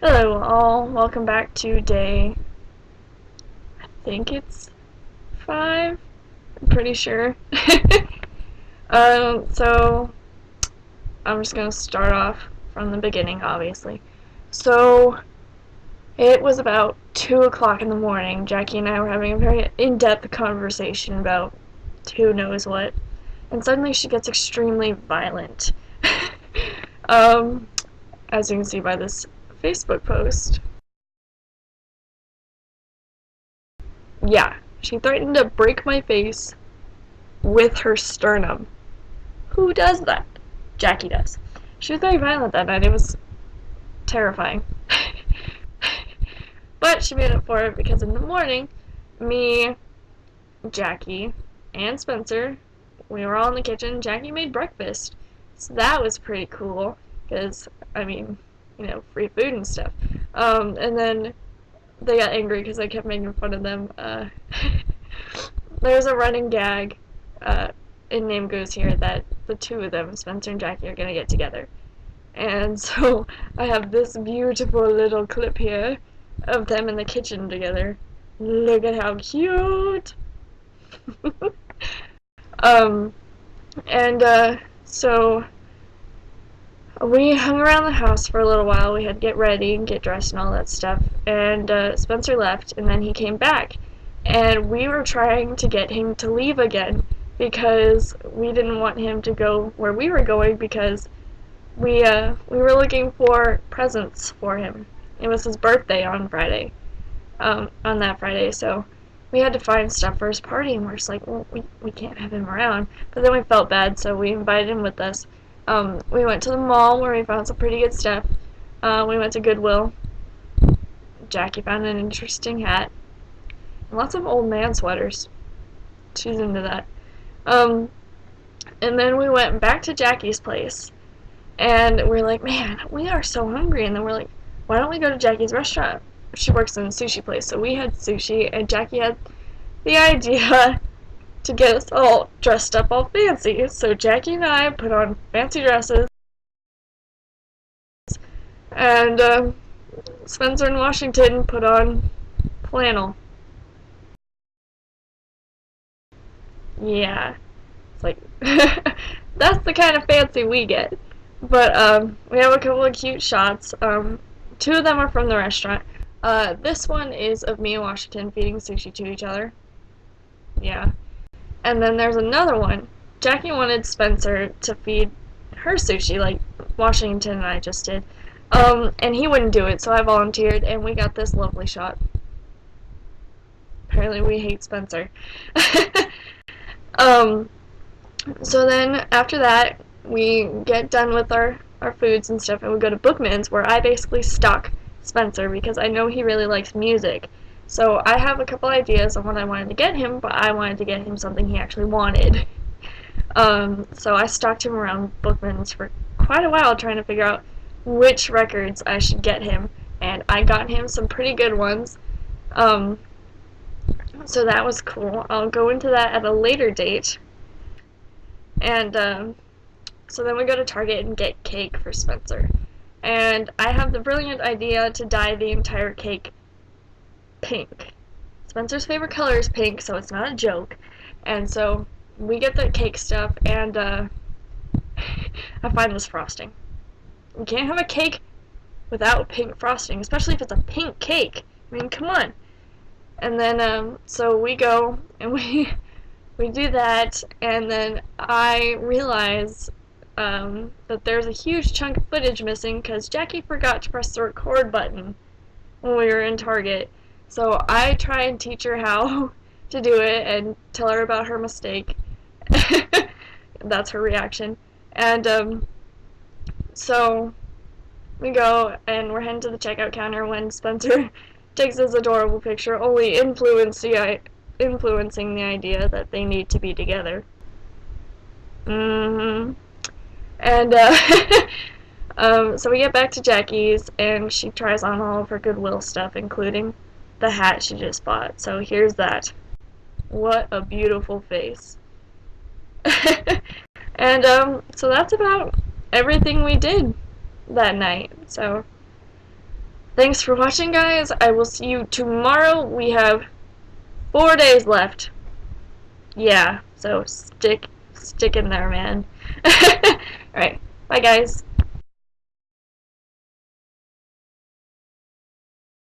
Hello all, welcome back to day, I think it's 5, I'm pretty sure. So I'm just gonna start off from the beginning, obviously. So it was about 2 o'clock in the morning. Jackie and I were having a very in-depth conversation about who knows what, and suddenly she gets extremely violent. um, as you can see by this Facebook post. Yeah, she threatened to break my face with her sternum. Who does that? Jackie does. She was very violent that night. It was terrifying. But she made up for it because in the morning, me, Jackie, and Spencer, we were all in the kitchen. Jackie made breakfast. So that was pretty cool because, free food and stuff. And then they got angry because I kept making fun of them. There's a running gag in Name Goes Here that the two of them, Spencer and Jackie, are going to get together. And so I have this beautiful little clip here of them in the kitchen together. Look at how cute! um, so we hung around the house for a little while. We had to get ready and get dressed and all that stuff. And Spencer left, and then he came back. And we were trying to get him to leave again because we didn't want him to go where we were going because we were looking for presents for him. It was his birthday on Friday, on that Friday, so we had to find stuff for his party, and we're just like, well, we can't have him around. But then we felt bad, so we invited him with us. We went to the mall where we found some pretty good stuff. We went to Goodwill. Jackie found an interesting hat. And lots of old man sweaters. She's into that. And then we went back to Jackie's place. And we're like, man, we are so hungry. And then we're like, why don't we go to Jackie's restaurant? She works in a sushi place. So we had sushi, and Jackie had the idea to get us all dressed up all fancy. So Jackie and I put on fancy dresses. And Spencer and Washington put on flannel. Yeah. It's like, that's the kind of fancy we get. But we have a couple of cute shots. Two of them are from the restaurant. This one is of me and Washington feeding sushi to each other. Yeah. And then there's another one. Jackie wanted Spencer to feed her sushi like Washington and I just did. And he wouldn't do it, so I volunteered, and we got this lovely shot. Apparently we hate Spencer. So then after that, we get done with our foods and stuff, and we go to Bookman's, where I basically stalk Spencer because I know he really likes music. So I have a couple ideas on what I wanted to get him, but I wanted to get him something he actually wanted. So I stalked him around Bookman's for quite a while trying to figure out which records I should get him, and I got him some pretty good ones. So that was cool. I'll go into that at a later date. And so then we go to Target and get cake for Spencer. And I have the brilliant idea to dye the entire cake pink. Spencer's favorite color is pink, so it's not a joke. And so we get the cake stuff, and I find this frosting. You can't have a cake without pink frosting, especially if it's a pink cake. I mean, come on. And then, so we go, and we do that, and then I realize that there's a huge chunk of footage missing because Jackie forgot to press the record button when we were in Target. So I try and teach her how to do it and tell her about her mistake. That's her reaction. And so we go, and we're heading to the checkout counter when Spencer takes this adorable picture, only influencing the idea that they need to be together. And so we get back to Jackie's, and she tries on all of her Goodwill stuff, including the hat she just bought. So here's that. What a beautiful face. And so that's about everything we did that night. So thanks for watching, guys. I will see you tomorrow. We have 4 days left. Yeah, so stick in there, man. Alright, bye guys.